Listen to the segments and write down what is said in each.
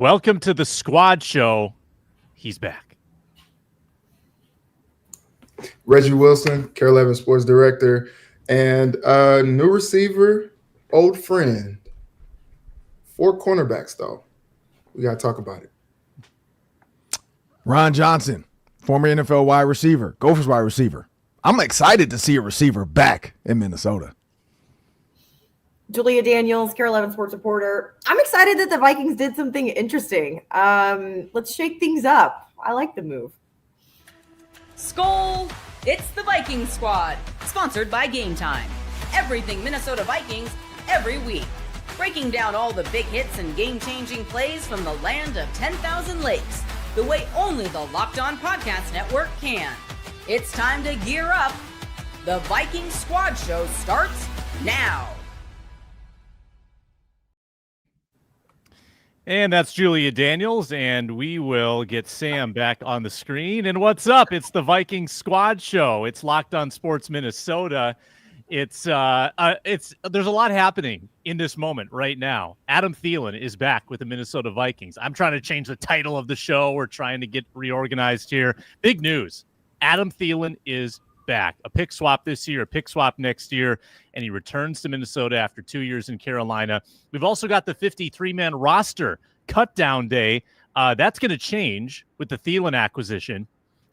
Welcome to the Squad Show. He's back. Reggie Wilson, Carol 11 Sports Director, and new receiver, old friend. 4 cornerbacks, though. We got to talk about it. Ron Johnson, former NFL wide receiver, Gophers wide receiver. I'm excited to see a receiver back in Minnesota. Julia Daniels, Carol 11 Sports Reporter. I'm excited that the Vikings did something interesting. Let's shake things up. I like the move. Skol! It's the Viking Squad, sponsored by Game Time. Everything Minnesota Vikings, every week. Breaking down all the big hits and game-changing plays from the land of 10,000 lakes, the way only the Locked On Podcast Network can. It's time to gear up. The Viking Squad Show starts now. And that's Julia Daniels, and we will get Sam back on the screen. And what's up? It's the Viking Squad Show. It's Locked On Sports Minnesota. There's a lot happening in this moment right now. Adam Thielen is back with the Minnesota Vikings. I'm trying to change the title of the show. We're trying to get reorganized here. Big news. Adam Thielen is back. A pick swap this year, a pick swap next year, and he returns to Minnesota after 2 years in Carolina. We've also got the 53-man roster cutdown day. That's going to change with the Thielen acquisition,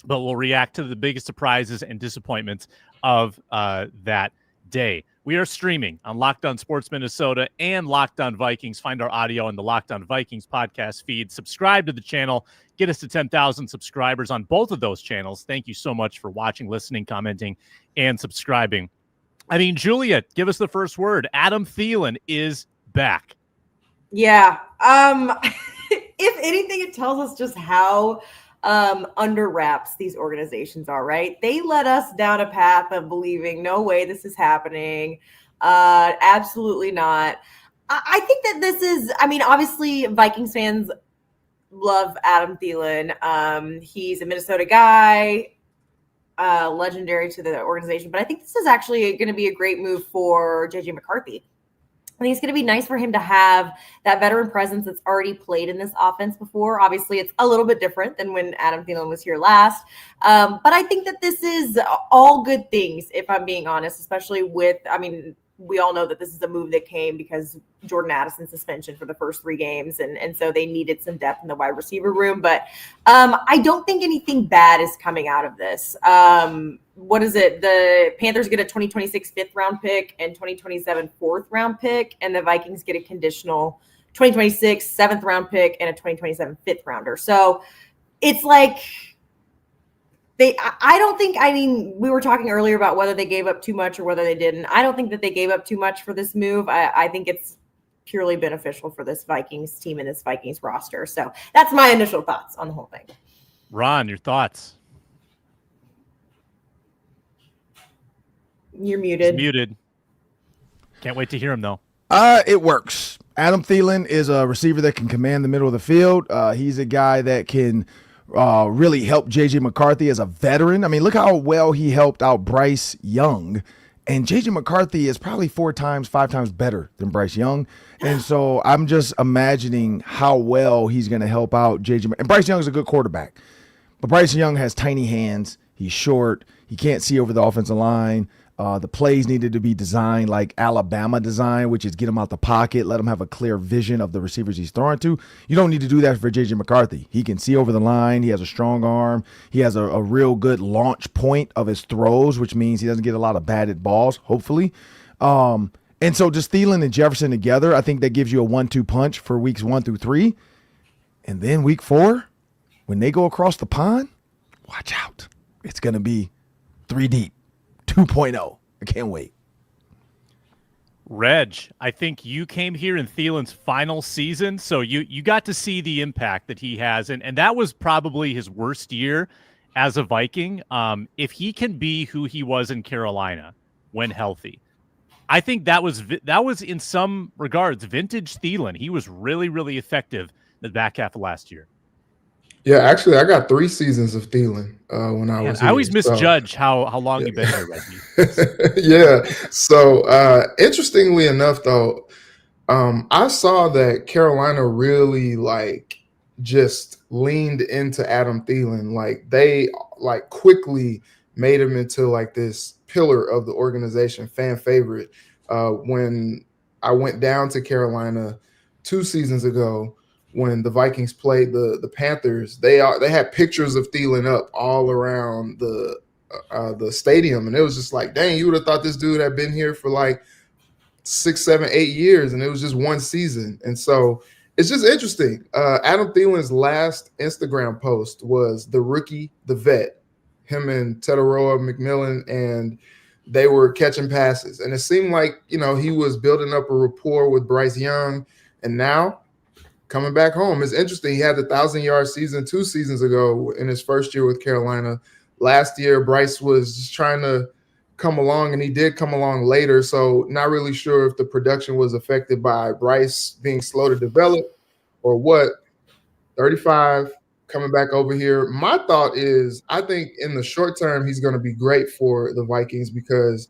but we'll react to the biggest surprises and disappointments of that day. We are streaming on Locked On Sports Minnesota and Locked On Vikings. Find our audio on the Locked On Vikings podcast feed. Subscribe to the channel. Get us to 10,000 subscribers on both of those channels. Thank you so much for watching, listening, commenting, and subscribing. I mean, Julia, give us the first word. Adam Thielen is back. Yeah. If anything, it tells us just how under wraps these organizations are, right? They led us down a path of believing, no way this is happening. Absolutely not. I think that this is, obviously Vikings fans love Adam Thielen. He's a Minnesota guy, legendary to the organization, but I think this is actually going to be a great move for JJ McCarthy. I think it's going to be nice for him to have that veteran presence that's already played in this offense before. Obviously, it's a little bit different than when Adam Thielen was here last. But I think that this is all good things, if I'm being honest, especially with, we all know that this is a move that came because Jordan Addison's suspension for the first 3 games. And so they needed some depth in the wide receiver room. But I don't think anything bad is coming out of this. What is it? The Panthers get a 2026 5th round pick and 2027 4th round pick. And the Vikings get a conditional 2026 7th round pick and a 2027 5th rounder. So it's like, we were talking earlier about whether they gave up too much or whether they didn't. I don't think that they gave up too much for this move. I think it's purely beneficial for this Vikings team and this Vikings roster. So that's my initial thoughts on the whole thing. Ron, your thoughts? You're muted. He's muted. Can't wait to hear him, though. It works. Adam Thielen is a receiver that can command the middle of the field. He's a guy that can really help JJ McCarthy as a veteran. Look how well he helped out Bryce Young. And JJ McCarthy is probably 5 times better than Bryce Young. And so I'm just imagining how well he's going to help out JJ. And Bryce Young is a good quarterback. But Bryce Young has tiny hands. He's short. He can't see over the offensive line. The plays needed to be designed like Alabama design, which is get him out the pocket, let him have a clear vision of the receivers he's throwing to. You don't need to do that for J.J. McCarthy. He can see over the line. He has a strong arm. He has a real good launch point of his throws, which means he doesn't get a lot of batted balls, hopefully. And so just Thielen and Jefferson together, I think that gives you a 1-2 punch for weeks 1 through 3. And then week 4, when they go across the pond, watch out. It's going to be 3 deep. 2.0. I can't wait. Reg, I think you came here in Thielen's final season, so you got to see the impact that he has, and that was probably his worst year as a Viking. If he can be who he was in Carolina when healthy, I think that was in some regards vintage Thielen. He was really, really effective in the back half of last year. Yeah, actually, I got 3 seasons of Thielen when I was here. I always misjudge how long you've been here, Reggie. Yeah. So, interestingly enough, though, I saw that Carolina really, just leaned into Adam Thielen. Like they like quickly made him into like this pillar of the organization, fan favorite. When I went down to Carolina 2 seasons ago, when the Vikings played the Panthers, they had pictures of Thielen up all around the stadium, and it was just like, dang, you would have thought this dude had been here for like 6, 7, 8 years, and it was just one season. And so it's just interesting. Adam Thielen's last Instagram post was the rookie, the vet, him and Tetaroa McMillan, and they were catching passes. And it seemed like, he was building up a rapport with Bryce Young, and now coming back home. It's interesting. He had the 1,000-yard season 2 seasons ago in his first year with Carolina. Last year, Bryce was just trying to come along, and he did come along later. So not really sure if the production was affected by Bryce being slow to develop or what. 35 coming back over here. My thought is I think in the short term, he's going to be great for the Vikings because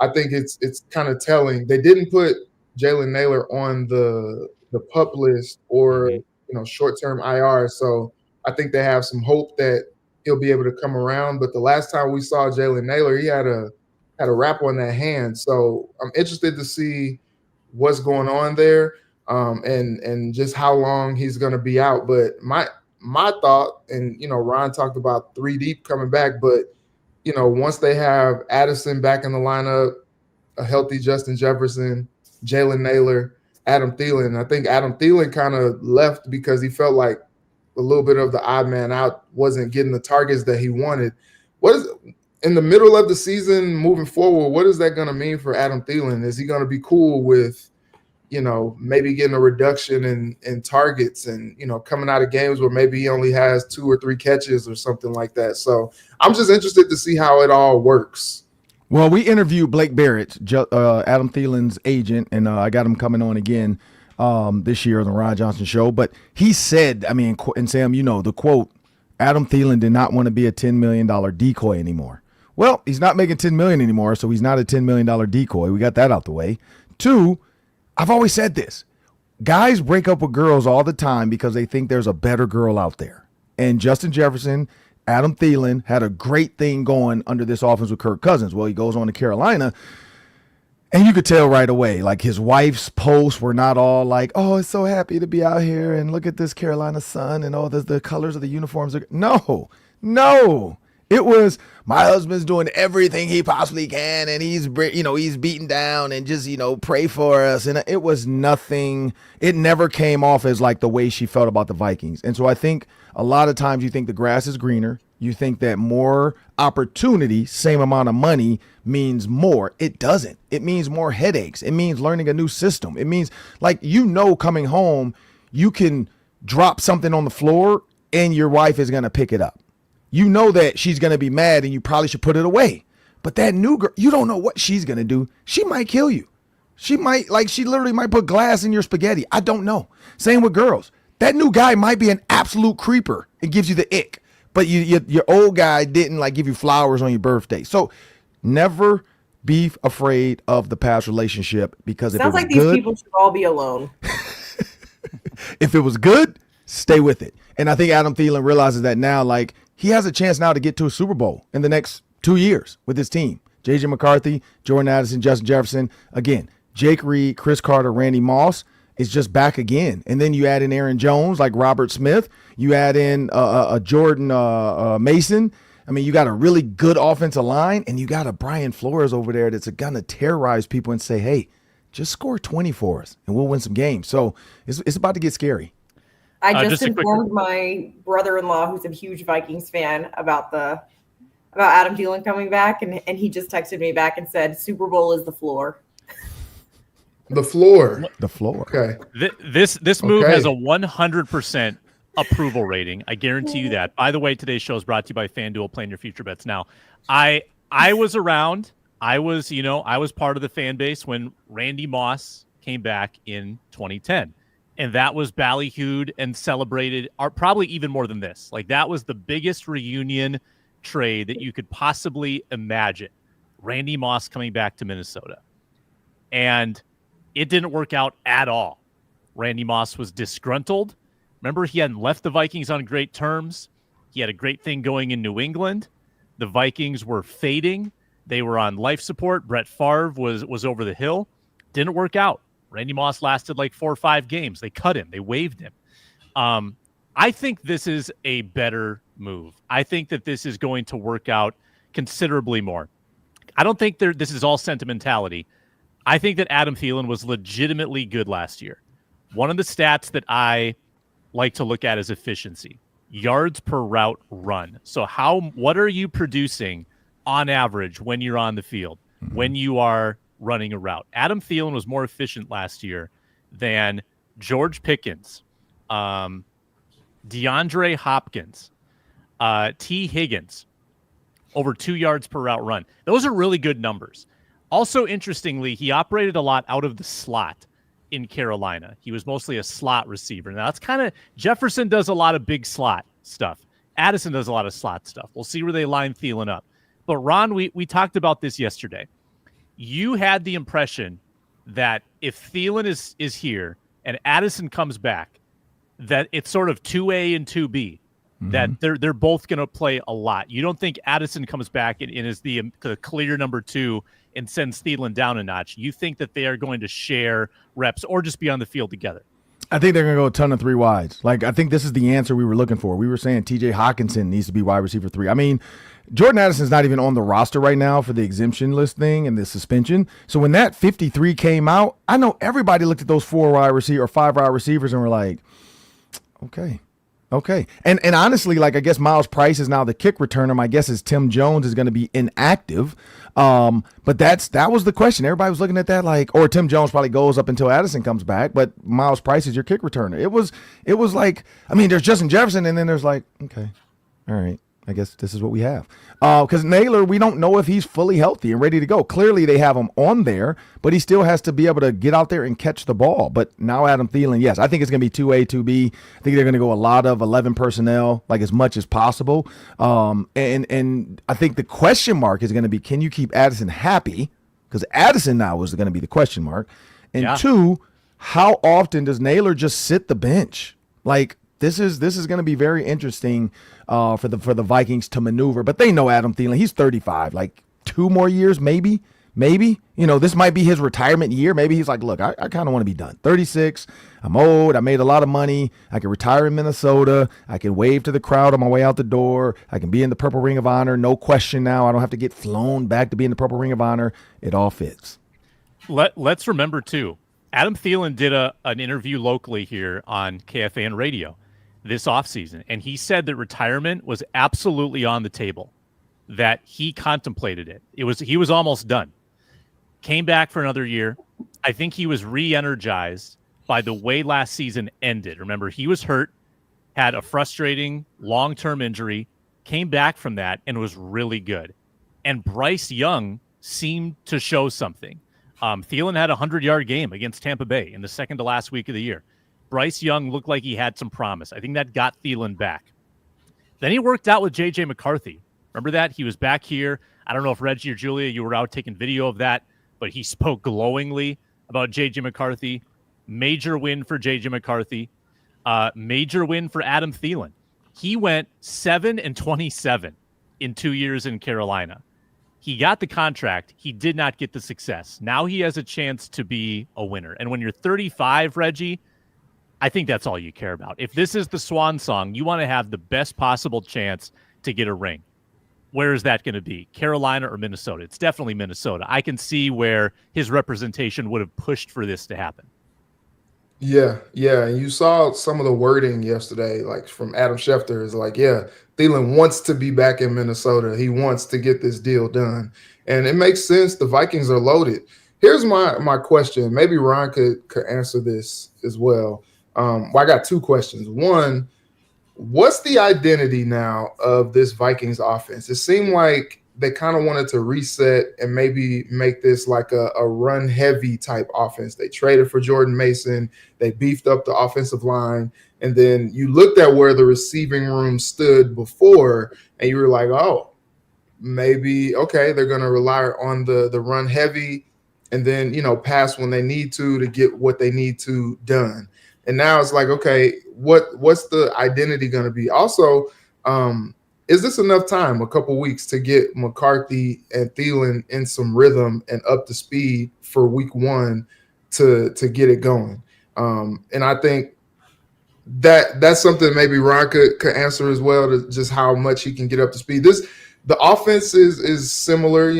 I think it's kind of telling. They didn't put Jalen Naylor on the PUP list or short-term IR. So I think they have some hope that he'll be able to come around. But the last time we saw Jalen Naylor, he had a wrap on that hand. So I'm interested to see what's going on there and just how long he's going to be out. But my thought, and Ron talked about 3 deep coming back, but once they have Addison back in the lineup, a healthy Justin Jefferson, Jalen Naylor, Adam Thielen. I think Adam Thielen kind of left because he felt like a little bit of the odd man out, wasn't getting the targets that he wanted. What is in the middle of the season moving forward, what is that going to mean for Adam Thielen? Is he going to be cool with, maybe getting a reduction in targets and, coming out of games where maybe he only has 2 or 3 catches or something like that? So I'm just interested to see how it all works. Well, we interviewed Blake Barrett, Adam Thielen's agent, and I got him coming on again this year on the Ron Johnson Show. But he said, and Sam, the quote, Adam Thielen did not want to be a $10 million decoy anymore. Well, he's not making $10 million anymore, so he's not a $10 million decoy. We got that out the way. 2, I've always said this. Guys break up with girls all the time because they think there's a better girl out there. And Justin Jefferson, Adam Thielen had a great thing going under this offense with Kirk Cousins. Well, he goes on to Carolina, and you could tell right away, like his wife's posts were not all like, oh, it's so happy to be out here, and look at this Carolina sun, and the colors of the uniforms. No. It was, my husband's doing everything he possibly can, and he's beaten down, and just, pray for us. And it was nothing. It never came off as like the way she felt about the Vikings. And so I think a lot of times you think the grass is greener. You think that more opportunity, same amount of money, means more. It doesn't. It means more headaches. It means learning a new system. It means, like, coming home, you can drop something on the floor and your wife is going to pick it up. You know that she's going to be mad and you probably should put it away. But that new girl, you don't know what she's going to do. She might kill you. She literally might put glass in your spaghetti. I don't know. Same with girls. That new guy might be an absolute creeper and gives you the ick. But your old guy didn't give you flowers on your birthday. So never be afraid of the past relationship, because sounds like these people should all be alone. If it was good, stay with it. And I think Adam Thielen realizes that now, he has a chance now to get to a Super Bowl in the next 2 years with his team. J.J. McCarthy, Jordan Addison, Justin Jefferson. Again, Jake Reed, Chris Carter, Randy Moss is just back again. And then you add in Aaron Jones, like Robert Smith. You add in a Jordan Mason. You got a really good offensive line, and you got a Brian Flores over there that's going to terrorize people and say, hey, just score 20 for us, and we'll win some games. So it's about to get scary. I just informed my brother-in-law, who's a huge Vikings fan, about Adam Thielen coming back, and he just texted me back and said, Super Bowl is the floor. The floor. Okay. This move has a 100% approval rating. I guarantee you that. By the way, today's show is brought to you by FanDuel. Playing your future bets now. I was around. I was part of the fan base when Randy Moss came back in 2010. And that was ballyhooed and celebrated, or probably even more than this. That was the biggest reunion trade that you could possibly imagine. Randy Moss coming back to Minnesota. And it didn't work out at all. Randy Moss was disgruntled. Remember, he hadn't left the Vikings on great terms. He had a great thing going in New England. The Vikings were fading. They were on life support. Brett Favre was over the hill. Didn't work out. Randy Moss lasted like 4 or 5 games. They cut him. They waived him. I think this is a better move. I think that this is going to work out considerably more. I don't think this is all sentimentality. I think that Adam Thielen was legitimately good last year. One of the stats that I like to look at is efficiency. Yards per route run. So what are you producing on average when you're on the field, when you are running a route? Adam Thielen was more efficient last year than George Pickens, DeAndre Hopkins, T. Higgins, over 2 yards per route run. Those are really good numbers. Also, interestingly, he operated a lot out of the slot in Carolina. He was mostly a slot receiver. Now, that's kind of – Jefferson does a lot of big slot stuff. Addison does a lot of slot stuff. We'll see where they line Thielen up. But, Ron, we talked about this yesterday. You had the impression that if Thielen is here and Addison comes back, that it's sort of 2A and 2B, that they're both going to play a lot. You don't think Addison comes back and is the clear number 2 and sends Thielen down a notch. You think that they are going to share reps or just be on the field together? I think they're going to go a ton of 3 wides. Like, I think this is the answer we were looking for. We were saying TJ Hawkinson needs to be wide receiver 3. I mean, Jordan Addison's not even on the roster right now for the exemption list thing and the suspension. So when that 53 came out, I know everybody looked at those 4 wide receiver or 5 wide receivers and were like, okay. And honestly, like, I guess Miles Price is now the kick returner. My guess is Tim Jones is going to be inactive. But that was the question. Everybody was looking at that like, or Tim Jones probably goes up until Addison comes back, but Miles Price is your kick returner. It was like, I mean, there's Justin Jefferson and then there's like, okay, all right, I guess this is what we have. Because Naylor, we don't know if he's fully healthy and ready to go. Clearly they have him on there, but he still has to be able to get out there and catch the ball. But now Adam Thielen, yes, I think it's going to be 2A, 2B. I think they're going to go a lot of 11 personnel, like as much as possible. And I think the question mark is going to be, can you keep Addison happy? Because Addison now is going to be the question mark. And 2, how often does Naylor just sit the bench? Like, This is going to be very interesting for the Vikings to maneuver. But they know Adam Thielen. He's 35. Like 2 more years, maybe. You know, this might be his retirement year. Maybe he's like, look, I kind of want to be done. 36. I'm old. I made a lot of money. I can retire in Minnesota. I can wave to the crowd on my way out the door. I can be in the Purple Ring of Honor. No question now. I don't have to get flown back to be in the Purple Ring of Honor. It all fits. Let's remember, too, Adam Thielen did an interview locally here on KFAN radio this offseason, and he said that retirement was absolutely on the table, that he contemplated it. He was almost done. Came back for another year. I think he was re-energized by the way last season ended. Remember, he was hurt, had a frustrating long-term injury, came back from that, and was really good. And Bryce Young seemed to show something. Thielen had a 100-yard game against Tampa Bay in the second to last week of the year. Bryce Young looked like he had some promise. I think that got Thielen back. Then he worked out with J.J. McCarthy. Remember that? He was back here. I don't know if Reggie or Julia, you were out taking video of that, but he spoke glowingly about J.J. McCarthy. Major win for J.J. McCarthy. Major win for Adam Thielen. He went 7-27 in 2 years in Carolina. He got the contract. He did not get the success. Now he has a chance to be a winner. And when you're 35, Reggie, I think that's all you care about. If this is the swan song, you want to have the best possible chance to get a ring. Where is that going to be? Carolina or Minnesota? It's definitely Minnesota. I can see where his representation would have pushed for this to happen. Yeah. And you saw some of the wording yesterday, like from Adam Schefter, is like, yeah, Thielen wants to be back in Minnesota. He wants to get this deal done. And it makes sense. The Vikings are loaded. Here's my question. Maybe Ron could answer this as well. I got 2 questions. One, what's the identity now of this Vikings offense? It seemed like they kind of wanted to reset and maybe make this like a run-heavy type offense. They traded for Jordan Mason. They beefed up the offensive line. And then you looked at where the receiving room stood before, and you were like, oh, maybe, okay, they're going to rely on the run-heavy and then, pass when they need to get what they need to done. And now it's like, okay, what's the identity going to be? Also, is this enough time, a couple weeks, to get McCarthy and Thielen in some rhythm and up to speed for week 1 to get it going? And I think that's something maybe Ron could answer as well, to just how much he can get up to speed. The offense is similar,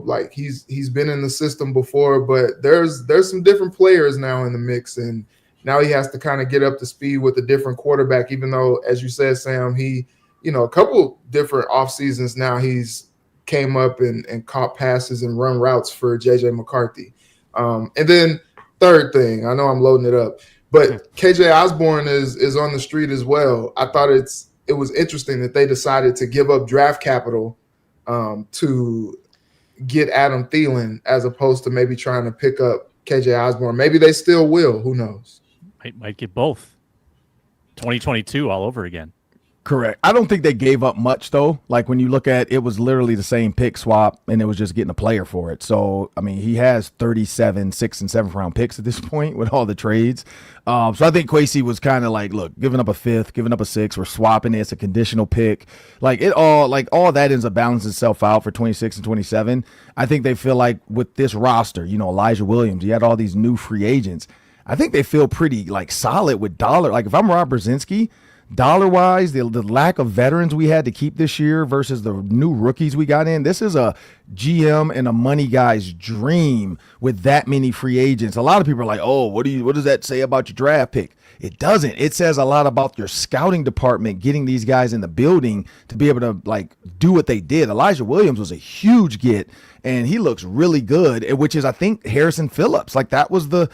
like he's been in the system before, but there's some different players now in the mix, and now he has to kind of get up to speed with a different quarterback, even though, as you said, Sam, he, a couple different off seasons now, he's came up and caught passes and run routes for JJ McCarthy. And then third thing, I know I'm loading it up, but KJ Osborne is on the street as well. I thought it was interesting that they decided to give up draft capital to get Adam Thielen, as opposed to maybe trying to pick up KJ Osborne. Maybe they still will. Who knows? Might get both. 2022 all over again. Correct. I don't think they gave up much, though. Like, when you look at it, was literally the same pick swap, and it was just getting a player for it. So, I mean, he has 37 6th and 7th round picks at this point with all the trades. So I think Kwesi was kind of like, look, giving up a 5th, giving up a 6th, we're swapping it. It's a conditional pick. All that ends up balancing itself out for 26 and 27. I think they feel like with this roster, Elijah Williams, you had all these new free agents. I think they feel pretty solid with dollar. Like, if I'm Rob Brzezinski, dollar-wise, the lack of veterans we had to keep this year versus the new rookies we got in, this is a GM and a money guy's dream with that many free agents. A lot of people are like, oh, what does that say about your draft pick? It doesn't. It says a lot about your scouting department getting these guys in the building to be able to do what they did. Elijah Williams was a huge get, and he looks really good, which is, I think, Harrison Phillips. That was look,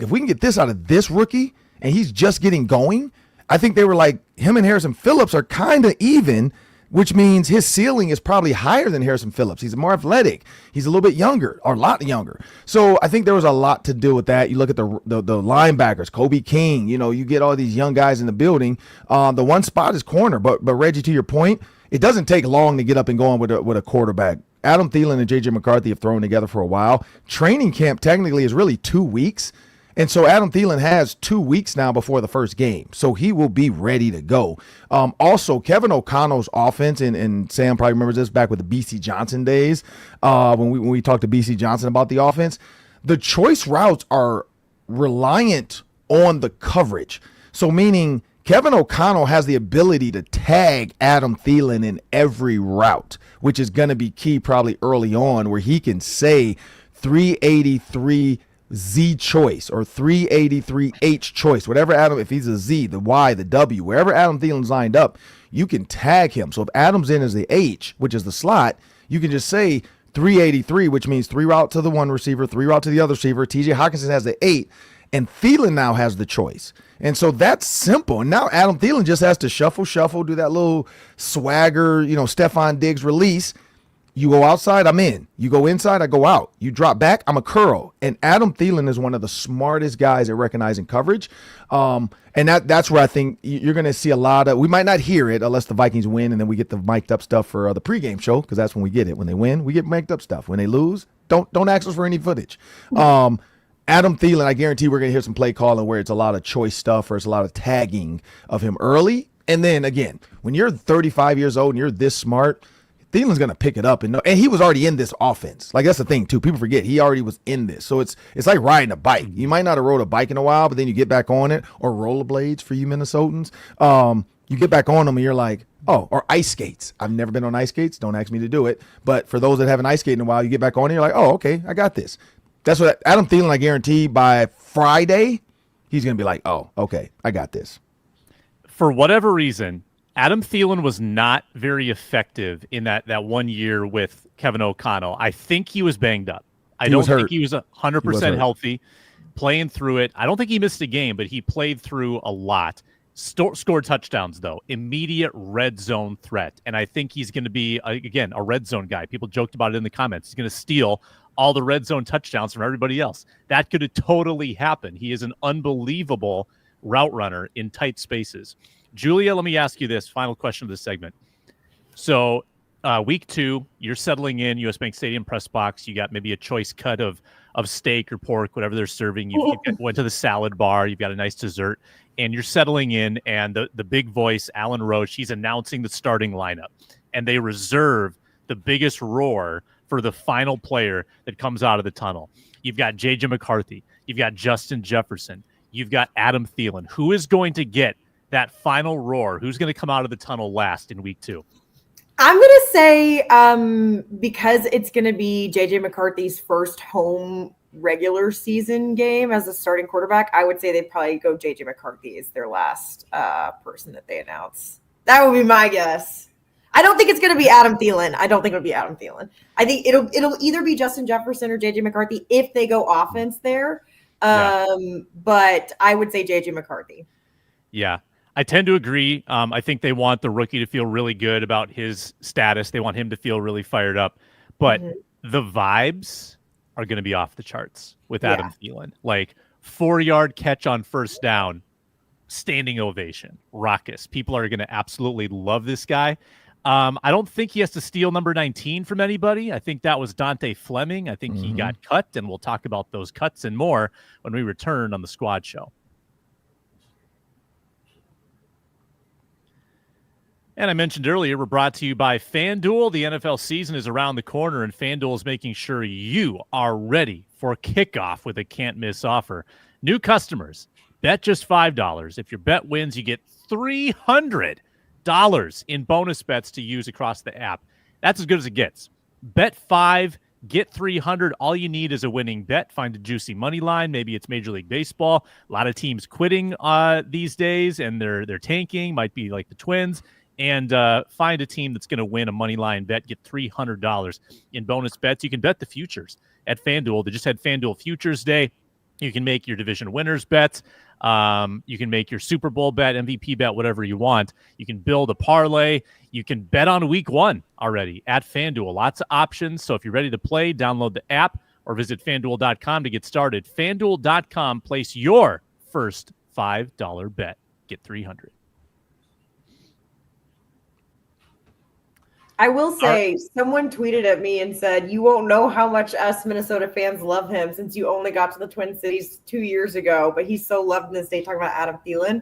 if we can get this out of this rookie and he's just getting going, I think they were him and Harrison Phillips are kind of even, which means his ceiling is probably higher than Harrison Phillips. He's more athletic. He's a little bit younger, or a lot younger. So I think there was a lot to do with that. You look at the linebackers, Kobe King, you get all these young guys in the building. The one spot is corner, but Reggie, to your point, it doesn't take long to get up and going with a quarterback. Adam Thielen and JJ McCarthy have thrown together for a while. Training camp technically is really 2 weeks. And so Adam Thielen has 2 weeks now before the first game. So he will be ready to go. Also, Kevin O'Connell's offense, and Sam probably remembers this back with the BC Johnson days, when we talked to BC Johnson about the offense, the choice routes are reliant on the coverage. So meaning Kevin O'Connell has the ability to tag Adam Thielen in every route, which is going to be key probably early on, where he can say 383 Z choice or 383 H choice, whatever Adam, if he's a Z, the Y, the W, wherever Adam Thielen's lined up, you can tag him. So if Adam's in as the H, which is the slot, you can just say 383, which means 3 route to the one receiver, 3 route to the other receiver. TJ Hawkinson has the 8, and Thielen now has the choice. And so that's simple. And now Adam Thielen just has to shuffle, do that little swagger, Stephon Diggs release. You go outside, I'm in. You go inside, I go out. You drop back, I'm a curl. And Adam Thielen is one of the smartest guys at recognizing coverage. And that's where I think you're going to see a lot of – we might not hear it unless the Vikings win, and then we get the mic'd up stuff for the pregame show, because that's when we get it. When they win, we get mic'd up stuff. When they lose, don't ask us for any footage. Adam Thielen, I guarantee we're going to hear some play calling where it's a lot of choice stuff or it's a lot of tagging of him early. And then, again, when you're 35 years old and you're this smart – Thielen's going to pick it up, and he was already in this offense. That's the thing, too. People forget he already was in this. So it's like riding a bike. You might not have rode a bike in a while, but then you get back on it, or rollerblades for you Minnesotans. You get back on them, and you're like, oh, or ice skates. I've never been on ice skates. Don't ask me to do it. But for those that haven't ice skated in a while, you get back on it, you're like, oh, okay, I got this. That's what Adam Thielen, I guarantee, by Friday, he's going to be like, oh, okay, I got this. For whatever reason, Adam Thielen was not very effective in that 1 year with Kevin O'Connell. I think he was banged up. I don't think he was 100% healthy, playing through it. I don't think he missed a game, but he played through a lot. Scored touchdowns, though. Immediate red zone threat. And I think he's going to be, again, a red zone guy. People joked about it in the comments. He's going to steal all the red zone touchdowns from everybody else. That could have totally happened. He is an unbelievable route runner in tight spaces. Julia, let me ask you this final question of this segment. So week 2, you're settling in US Bank Stadium press box. You got maybe a choice cut of of steak or pork, whatever they're serving. You went to the salad bar. You've got a nice dessert, and you're settling in. And the big voice, Alan Roach, he's announcing the starting lineup, and they reserve the biggest roar for the final player that comes out of the tunnel. You've got J.J. McCarthy. You've got Justin Jefferson. You've got Adam Thielen. Who is going to get that final roar? Who's going to come out of the tunnel last in week 2? I'm going to say because it's going to be J.J. McCarthy's first home regular season game as a starting quarterback, I would say they'd probably go J.J. McCarthy as their last person that they announce. That would be my guess. I don't think it's going to be Adam Thielen. I think it'll either be Justin Jefferson or J.J. McCarthy if they go offense there. But I would say J.J. McCarthy. Yeah. I tend to agree. I think they want the rookie to feel really good about his status. They want him to feel really fired up. But the vibes are going to be off the charts with Adam Thielen. Like 4-yard catch on first down, standing ovation, raucous. People are going to absolutely love this guy. I don't think he has to steal number 19 from anybody. I think that was Dante Fleming. I think he got cut, and we'll talk about those cuts and more when we return on the Squad Show. And I mentioned earlier, we're brought to you by FanDuel. The NFL season is around the corner, and FanDuel is making sure you are ready for kickoff with a can't-miss offer. New customers, bet just $5. If your bet wins, you get $300 in bonus bets to use across the app. That's as good as it gets. Bet 5, get 300. All you need is a winning bet. Find a juicy money line. Maybe it's Major League Baseball. A lot of teams quitting these days, and they're tanking. Might be like the Twins. And find a team that's going to win a money line bet. Get $300 in bonus bets. You can bet the futures at FanDuel. They just had FanDuel Futures Day. You can make your division winners bets. You can make your Super Bowl bet, MVP bet, whatever you want. You can build a parlay. You can bet on week 1 already at FanDuel. Lots of options. So if you're ready to play, download the app or visit FanDuel.com to get started. FanDuel.com. Place your first $5 bet. Get $300. I will say, someone tweeted at me and said, you won't know how much us Minnesota fans love him since you only got to the Twin Cities 2 years ago, but he's so loved in this day, talking about Adam Thielen.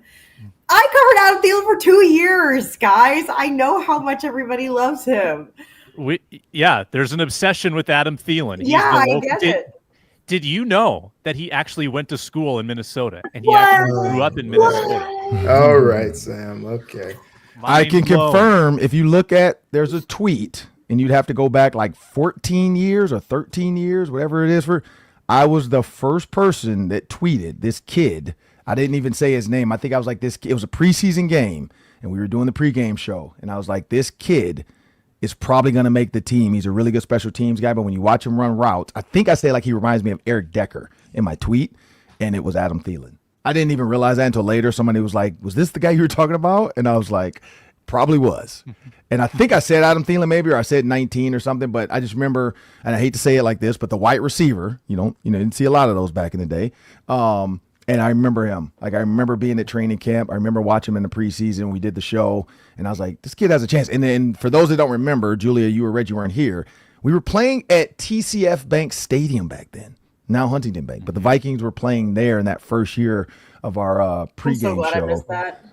I covered Adam Thielen for 2 years, guys. I know how much everybody loves him. There's an obsession with Adam Thielen. I get it. Did you know that he actually went to school in Minnesota and he actually grew up in Minnesota? All right, Sam. Okay. I can confirm if you look at, there's a tweet and you'd have to go back like 14 years or 13 years, whatever it is I was the first person that tweeted this kid. I didn't even say his name. I think I was like this. It was a preseason game and we were doing the pregame show. And I was like, this kid is probably going to make the team. He's a really good special teams guy. But when you watch him run routes, I think I say like he reminds me of Eric Decker in my tweet. And it was Adam Thielen. I didn't even realize that until later. Somebody was like, was this the guy you were talking about? And I was like, probably was. And I think I said Adam Thielen maybe, or I said 19 or something, but I just remember, and I hate to say it like this, but the white receiver, didn't see a lot of those back in the day. And I remember him. Like I remember being at training camp. I remember watching him in the preseason. We did the show and I was like, this kid has a chance. And then for those that don't remember, Julia, you or Reggie weren't here. We were playing at TCF Bank Stadium back then. Now Huntington Bank, but the Vikings were playing there in that first year of our pregame I'm so glad show. I missed that.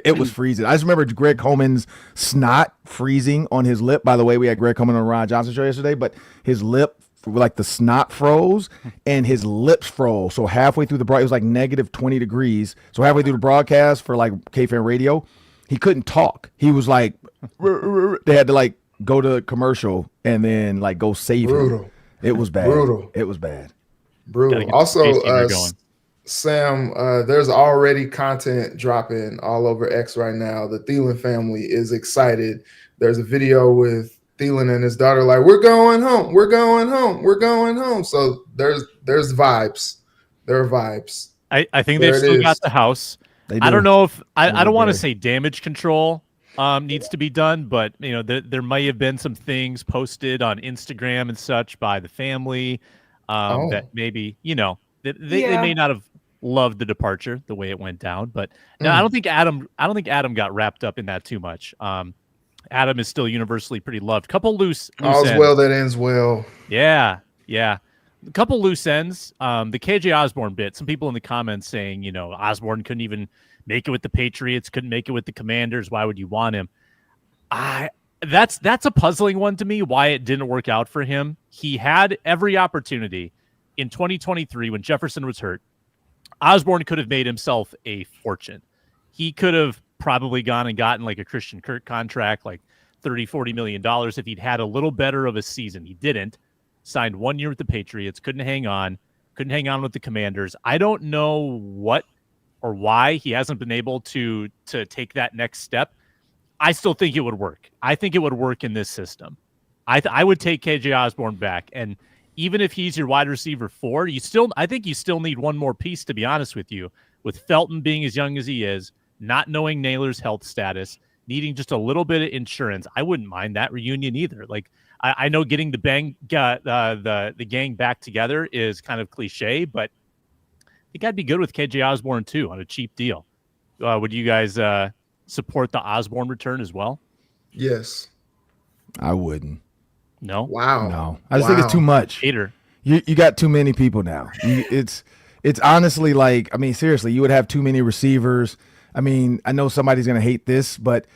It was freezing. I just remember Greg Coleman's snot freezing on his lip. By the way, we had Greg Coleman on the Ron Johnson show yesterday, but his lip, like the snot froze and his lips froze. So halfway through it was like negative 20 degrees. So halfway through the broadcast for like KFan radio, he couldn't talk. He was like, they had to like go to commercial and then like go save him. It was bad. It was bad. Brutal. Also, Sam, there's already content dropping all over X right now. The Thielen family is excited. There's a video with Thielen and his daughter like, we're going home. We're going home. We're going home. So there's vibes. There are vibes. I think they've still got the house. I don't know if I don't want to say damage control needs to be done, but there might have been some things posted on Instagram and such by the family that maybe they may not have loved the departure the way it went down. But no, I don't think Adam got wrapped up in that too much. Adam is still universally pretty loved. Couple loose all's ends. well that ends well. Yeah. A couple loose ends. The KJ Osborne bit. Some people in the comments saying, Osborne couldn't even make it with the Patriots, couldn't make it with the Commanders. Why would you want him? That's a puzzling one to me. Why it didn't work out for him. He had every opportunity in 2023 when Jefferson was hurt. Osborne could have made himself a fortune. He could have probably gone and gotten like a Christian Kirk contract, like $30-40 million if he'd had a little better of a season. He didn't. Signed 1 year with the Patriots, couldn't hang on with the Commanders. I don't know what or why he hasn't been able to take that next step. I still think it would work. I think it would work in this system. I would take KJ Osborne back, and even if he's your wide receiver 4, I think you still need one more piece, to be honest with you, with Felton being as young as he is, not knowing Naylor's health status, needing just a little bit of insurance. I wouldn't mind that reunion either. Like, I know getting the gang back together is kind of cliche, but I think I'd be good with KJ Osborne too on a cheap deal. Would you guys support the Osborne return as well? Yes. I wouldn't. No? Wow. No. I just think it's too much. Hater. You got too many people now. It's honestly like, I mean, seriously, you would have too many receivers. I mean, I know somebody's going to hate this, but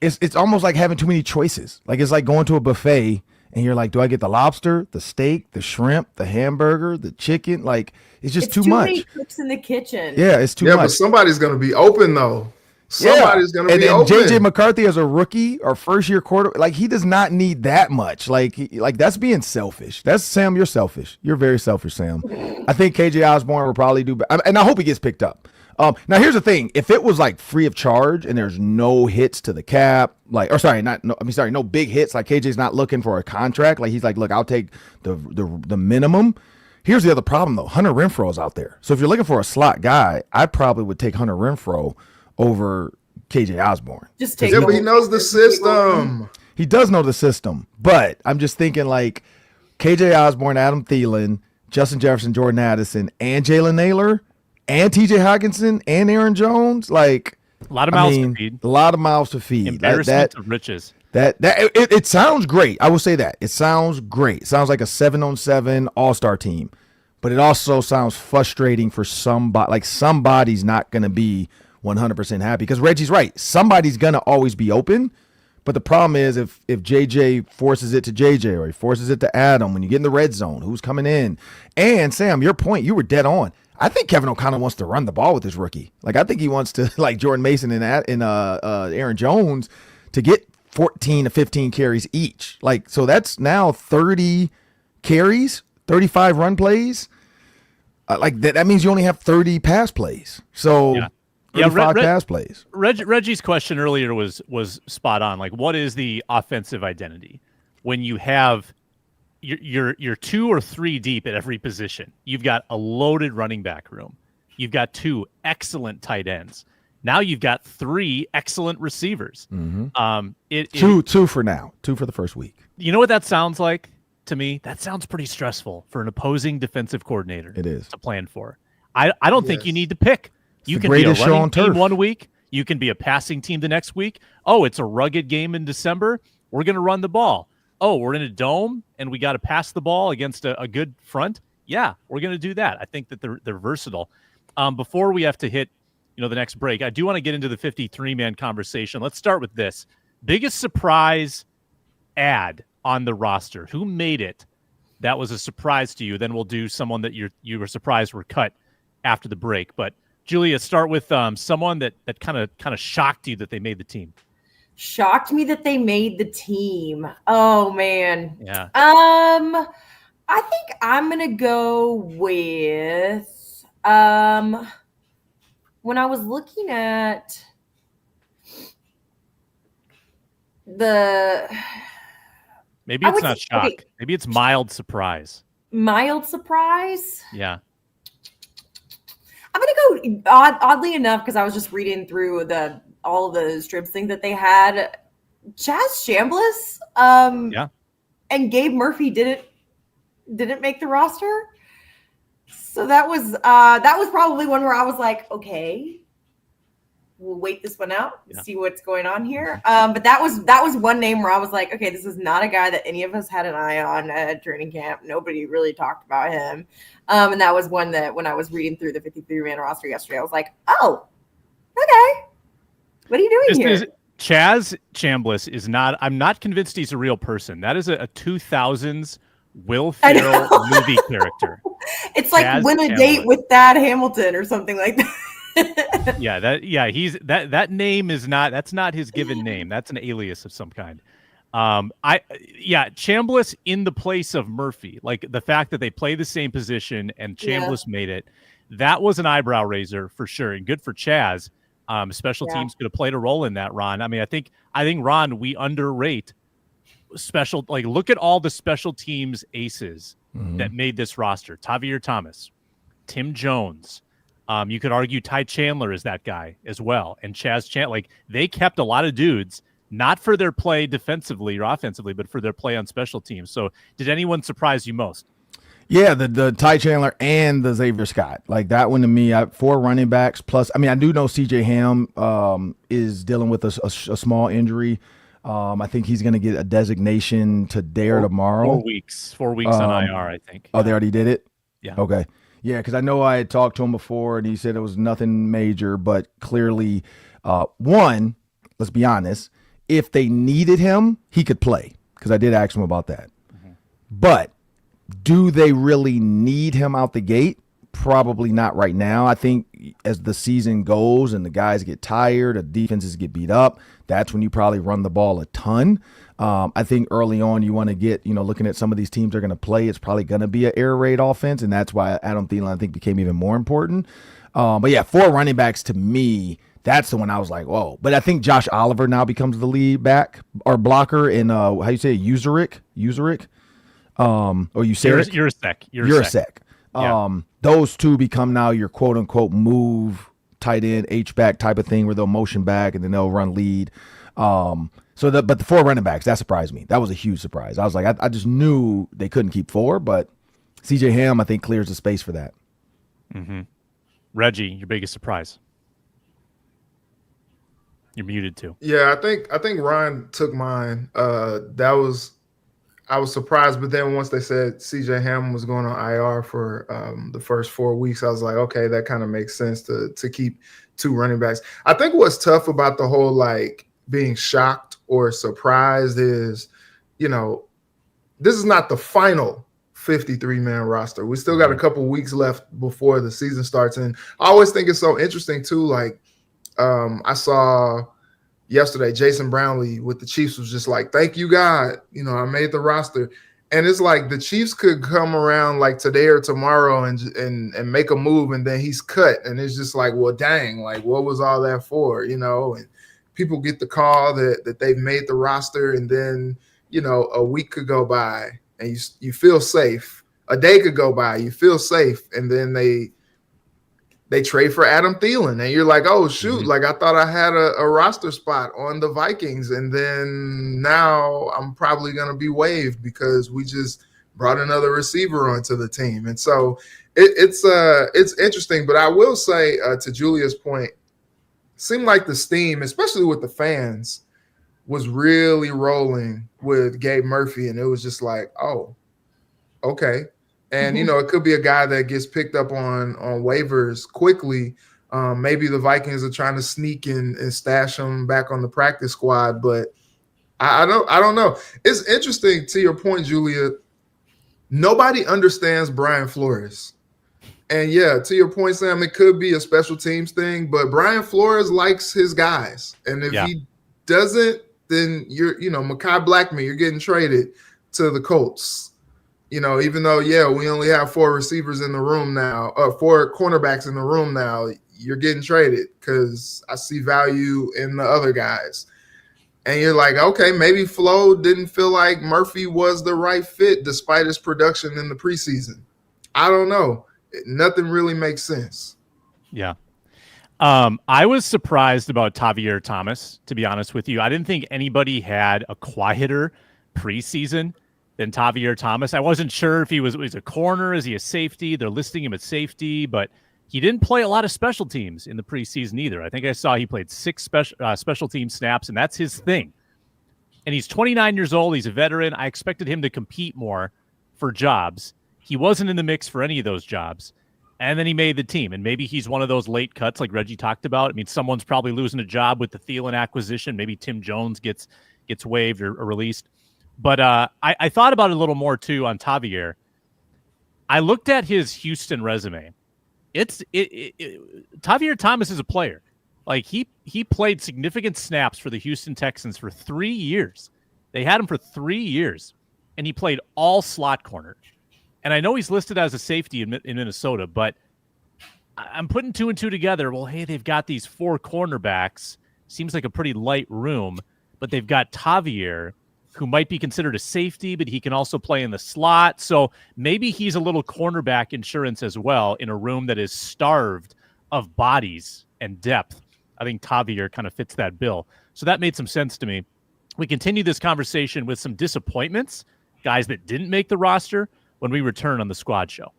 it's almost like having too many choices. Like, it's like going to a buffet and you're like, do I get the lobster, the steak, the shrimp, the hamburger, the chicken? Like, it's just too much. Many cooks in the kitchen. Yeah, it's too much. Yeah, but somebody's going to be open though. Somebody's going to be open. And JJ McCarthy as a rookie or first year quarter, like, he does not need that much. Like that's being selfish. That's Sam. You're selfish. You're very selfish, Sam. I think KJ Osborne will probably do, and I hope he gets picked up. Now here's the thing: if it was like free of charge and there's no hits to the cap, no big hits, like KJ's not looking for a contract, like he's like, look, I'll take the minimum. Here's the other problem though: Hunter Renfrow is out there. So if you're looking for a slot guy, I probably would take Hunter Renfrow over KJ Osborne. Just take. Yeah, but he knows the system. He does know the system, but I'm just thinking like KJ Osborne, Adam Thielen, Justin Jefferson, Jordan Addison, and Jalen Naylor. And TJ Hockenson and Aaron Jones, like a lot of mouths to feed. A lot of mouths to feed. Embarrassment of riches. It sounds great. I will say that. It sounds great. It sounds like a 7-on-7 all-star team. But it also sounds frustrating for somebody. Like, somebody's not going to be 100% happy. Because Reggie's right. Somebody's going to always be open. But the problem is if JJ forces it to JJ or he forces it to Adam, when you get in the red zone, who's coming in? And, Sam, your point, you were dead on. I think Kevin O'Connell wants to run the ball with his rookie. Like, I think he wants to, like Jordan Mason and Aaron Jones, to get 14 to 15 carries each. Like, so that's now 30 carries, 35 run plays. Like that means you only have 30 pass plays. So 35 pass plays. Reggie's question earlier was spot on. Like, what is the offensive identity when you have you're 2 or 3 deep at every position? You've got a loaded running back room. You've got 2 excellent tight ends. Now you've got 3 excellent receivers. Mm-hmm. Two for now. 2 for the first week. You know what that sounds like to me? That sounds pretty stressful for an opposing defensive coordinator. It is to plan for. I don't think you need to pick. You can be a running team one week. You can be a passing team the next week. Oh, it's a rugged game in December. We're going to run the ball. Oh, we're in a dome and we got to pass the ball against a good front. Yeah, we're going to do that. I think that they're versatile. Before we have to hit, the next break, I do want to get into the 53-man conversation. Let's start with this. Biggest surprise add on the roster. Who made it? That was a surprise to you. Then we'll do someone that you were surprised were cut after the break. But Julia, start with someone that kind of shocked you that they made the team. Shocked me that they made the team. Oh man. Yeah. I think I'm gonna go with when I was looking at maybe it's not shock. Okay. Maybe it's mild surprise. Mild surprise? Yeah. I'm gonna go oddly enough, because I was just reading through all the strips thing that they had. Chaz Chambliss, and Gabe Murphy didn't make the roster. So that was probably one where I was like, okay, we'll wait this one out, Yeah. see what's going on here. But that was one name where I was like, okay, this is not a guy that any of us had an eye on at training camp. Nobody really talked about him. And that was one that when I was reading through the 53-man roster yesterday, I was like, oh, okay. What are you doing here? Chaz Chambliss is not. I'm not convinced he's a real person. That is a 2000s Will Ferrell movie character. It's like Chaz win a Chambliss. date with Thad Hamilton or something like that. He's that name is not. That's not his given name. That's an alias of some kind. Chambliss in the place of Murphy. Like the fact that they play the same position and Chambliss made it. That was an eyebrow raiser for sure, and good for Chaz. Special teams could have played a role in that, Ron. I mean, I think Ron, we underrate special. Like, look at all the special teams aces that made this roster: Tavier Thomas, Tim Jones. You could argue Ty Chandler is that guy as well, and Chaz Chandler. Like, they kept a lot of dudes, not for their play defensively or offensively, but for their play on special teams. So, did anyone surprise you most? Yeah, the Ty Chandler and the Xavier Scott. Like that one to me, 4 running backs plus. I mean, I do know CJ Ham is dealing with a small injury. I think he's going to get a designation today or tomorrow. 4 weeks. 4 weeks on IR, I think. Oh, they already did it? Yeah. Okay. Yeah, because I know I had talked to him before, and he said it was nothing major, but clearly, one, let's be honest, if they needed him, he could play, because I did ask him about that. But do they really need him out the gate? Probably not right now. I think as the season goes and the guys get tired, the defenses get beat up, that's when you probably run the ball a ton. I think early on you want to get, looking at some of these teams are going to play, it's probably going to be an air raid offense, and that's why Adam Thielen, I think, became even more important. But yeah, 4 running backs to me, that's the one I was like, whoa. But I think Josh Oliver now becomes the lead back or blocker in, how you say, Usuric? Or Urasek. Those two become now your quote unquote move tight end H-back type of thing where they'll motion back and then they'll run lead. But the 4 running backs, that surprised me. That was a huge surprise. I was like, I just knew they couldn't keep 4, but CJ Ham, I think, clears the space for that. Reggie, your biggest surprise? You're muted too. Yeah, I think Ryan took mine. I was surprised, but then once they said CJ Ham was going on IR for the first 4 weeks, I was like, okay, that kind of makes sense to keep 2 running backs. I think what's tough about the whole like being shocked or surprised is, this is not the final 53-man roster. We still got a couple weeks left before the season starts, and I always think it's so interesting too. Like I saw yesterday, Jason Brownlee with the Chiefs was just like, thank you, God. I made the roster. And it's like the Chiefs could come around like today or tomorrow and make a move, and then he's cut. And it's just like, well, dang, like what was all that for? And people get the call that they've made the roster, and then, a week could go by and you feel safe. A day could go by, you feel safe, and then they trade for Adam Thielen, and you're like, oh, shoot, like I thought I had a roster spot on the Vikings, and then now I'm probably going to be waived because we just brought another receiver onto the team. And so it's interesting, but I will say to Julia's point, seemed like the steam, especially with the fans, was really rolling with Gabe Murphy, and it was just like, oh, okay. And, it could be a guy that gets picked up on waivers quickly. Maybe the Vikings are trying to sneak in and stash him back on the practice squad, but I don't know. It's interesting to your point, Julia. Nobody understands Brian Flores. And yeah, to your point, Sam, it could be a special teams thing, but Brian Flores likes his guys. And if he doesn't, then you're, Mekhi Blackman, you're getting traded to the Colts. Even though, we only have 4 receivers in the room now, 4 cornerbacks in the room now, you're getting traded because I see value in the other guys. And you're like, okay, maybe Flo didn't feel like Murphy was the right fit despite his production in the preseason. I don't know. Nothing really makes sense. Yeah. I was surprised about Tavier Thomas, to be honest with you. I didn't think anybody had a quieter preseason than Tavier Thomas. I wasn't sure if he was a corner. Is he a safety? They're listing him at safety, but He didn't play a lot of special teams in the preseason either. I think I saw he played 6 special team snaps, and that's his thing. And he's 29 years old. He's a veteran. I expected him to compete more for jobs. He wasn't in the mix for any of those jobs. And then he made the team. And maybe he's one of those late cuts like Reggie talked about. I mean, someone's probably losing a job with the Thielen acquisition. Maybe Tim Jones gets waived or released. But I thought about it a little more, too, on Tavier. I looked at his Houston resume. Tavier Thomas is a player. Like, he played significant snaps for the Houston Texans for 3 years. They had him for 3 years, and he played all slot corner. And I know he's listed as a safety in Minnesota, but I'm putting 2 and 2 together. Well, hey, they've got these 4 cornerbacks. Seems like a pretty light room, but they've got Tavier, who might be considered a safety, but he can also play in the slot. So maybe he's a little cornerback insurance as well in a room that is starved of bodies and depth. I think Tavier kind of fits that bill. So that made some sense to me. We continue this conversation with some disappointments, guys that didn't make the roster, when we return on the Squad Show.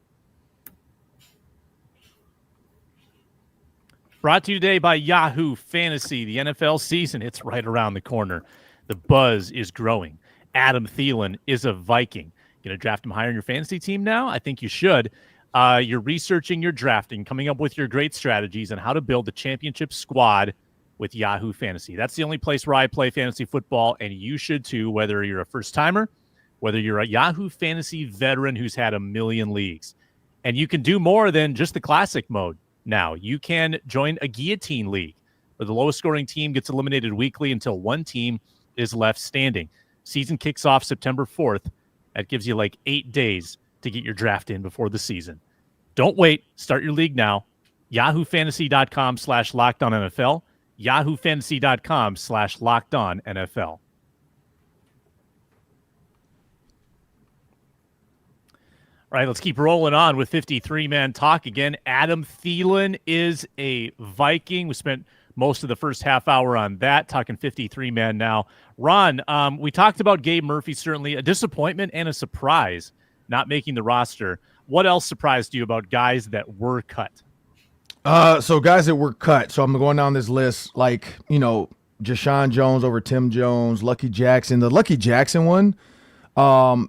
Brought to you today by Yahoo Fantasy. The NFL season, it's right around the corner. The buzz is growing. Adam Thielen is a Viking. Going to draft him higher in your fantasy team now? I think you should. You're researching, you're drafting, coming up with your great strategies on how to build the championship squad with Yahoo Fantasy. That's the only place where I play fantasy football, and you should too, whether you're a first-timer, whether you're a Yahoo Fantasy veteran who's had a million leagues. And you can do more than just the classic mode now. You can join a guillotine league where the lowest scoring team gets eliminated weekly until one team is left standing. Season kicks off September 4th. That gives you like 8 days to get your draft in before the season. Don't wait. Start your league now. YahooFantasy.com/LockedOnNFL. YahooFantasy.com/LockedOnNFL. All right, let's keep rolling on with 53-man talk again. Adam Thielen is a Viking. We spent most of the first half hour on that, talking 53-man now. Ron, we talked about Gabe Murphy, certainly a disappointment and a surprise not making the roster. What else surprised you about guys that were cut? So guys that were cut. So I'm going down this list, like, Jashawn Jones over Tim Jones, Lucky Jackson. The Lucky Jackson one,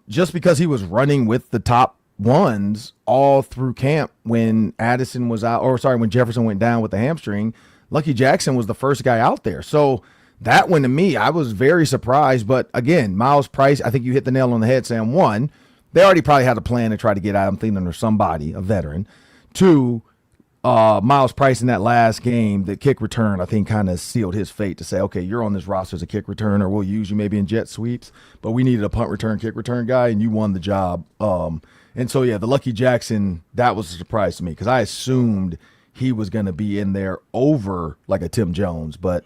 just because he was running with the top ones all through camp when Addison was out, when Jefferson went down with the hamstring, Lucky Jackson was the first guy out there. So that one to me, I was very surprised. But again, Miles Price, I think you hit the nail on the head, Sam. One, they already probably had a plan to try to get Adam Thielen or somebody, a veteran. Two, Miles Price in that last game, the kick return, I think kind of sealed his fate to say, okay, you're on this roster as a kick returner. We'll use you maybe in jet sweeps, but we needed a punt return, kick return guy, and you won the job. And so, yeah, the Lucky Jackson, that was a surprise to me because I assumed he was going to be in there over like a Tim Jones. But,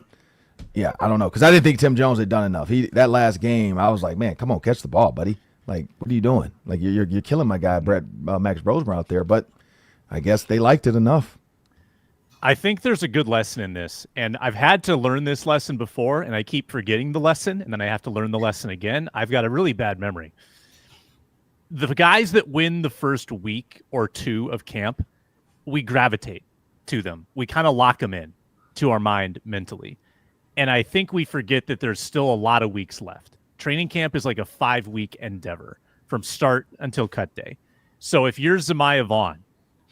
yeah, I don't know because I didn't think Tim Jones had done enough. That last game, I was like, man, come on, catch the ball, buddy. Like, what are you doing? Like, you're killing my guy, Max Brosmer out there. But I guess they liked it enough. I think there's a good lesson in this, and I've had to learn this lesson before, and I keep forgetting the lesson, and then I have to learn the lesson again. I've got a really bad memory. The guys that win the first week or two of camp, we gravitate to them. We kind of lock them in to our mind mentally. And I think we forget that there's still a lot of weeks left. Training camp is like a 5-week endeavor from start until cut day. So if you're Zemaiah Vaughn,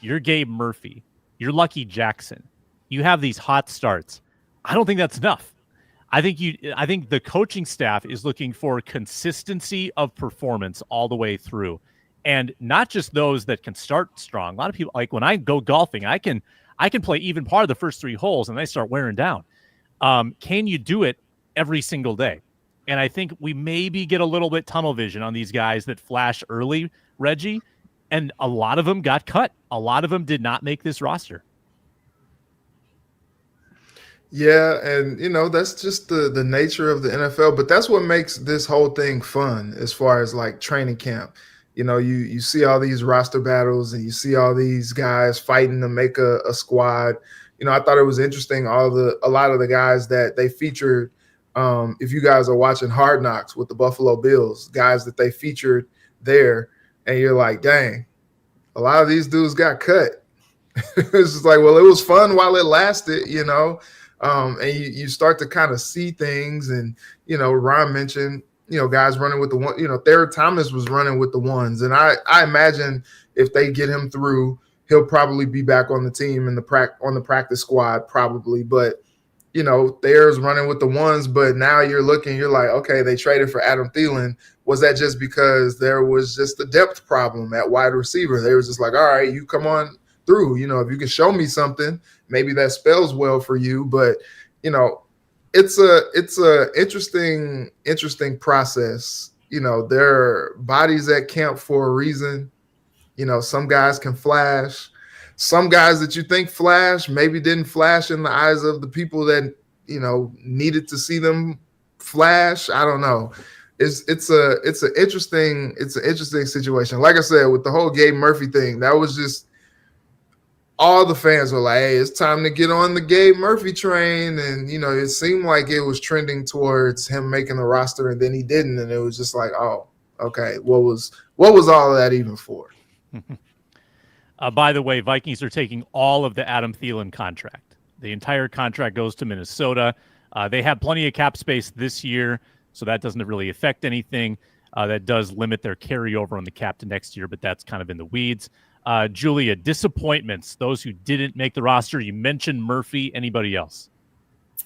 you're Gabe Murphy, you're Lucky Jackson, you have these hot starts. I don't think that's enough. I think the coaching staff is looking for consistency of performance all the way through. And not just those that can start strong. A lot of people, like when I go golfing, I can play even par of the first 3 holes and I start wearing down. Can you do it every single day? And I think we maybe get a little bit tunnel vision on these guys that flash early, Reggie, and a lot of them got cut. A lot of them did not make this roster. Yeah, and that's just the nature of the NFL, but that's what makes this whole thing fun as far as like training camp. You see all these roster battles and you see all these guys fighting to make a squad. I thought it was interesting a lot of the guys that they featured. If you guys are watching Hard Knocks with the Buffalo Bills, guys that they featured there, and you're like, dang, a lot of these dudes got cut. It's just like, well, it was fun while it lasted, and you start to kind of see things. And, Ron mentioned, guys running with the one, Thayer Thomas was running with the ones. And I imagine if they get him through, he'll probably be back on the team on the practice squad probably. But, Thayer's running with the ones, but now you're like, okay, they traded for Adam Thielen. Was that just because there was just a depth problem at wide receiver? They were just like, all right, you come on through, if you can show me something, maybe that spells well for you. But, it's a interesting process. There are bodies at camp for a reason. Some guys can flash. Some guys that you think flash maybe didn't flash in the eyes of the people that, needed to see them flash. I don't know. It's an interesting situation. Like I said, with the whole Gabe Murphy thing, that was just all the fans were like, hey, it's time to get on the Gabe Murphy train. And, it seemed like it was trending towards him making the roster, and then he didn't. And it was just like, oh, okay, what was all of that even for? By the way, Vikings are taking all of the Adam Thielen contract. The entire contract goes to Minnesota. They have plenty of cap space this year, so that doesn't really affect anything. That does limit their carryover on the cap to next year, but that's kind of in the weeds. Julia, disappointments, those who didn't make the roster. You mentioned Murphy. Anybody else?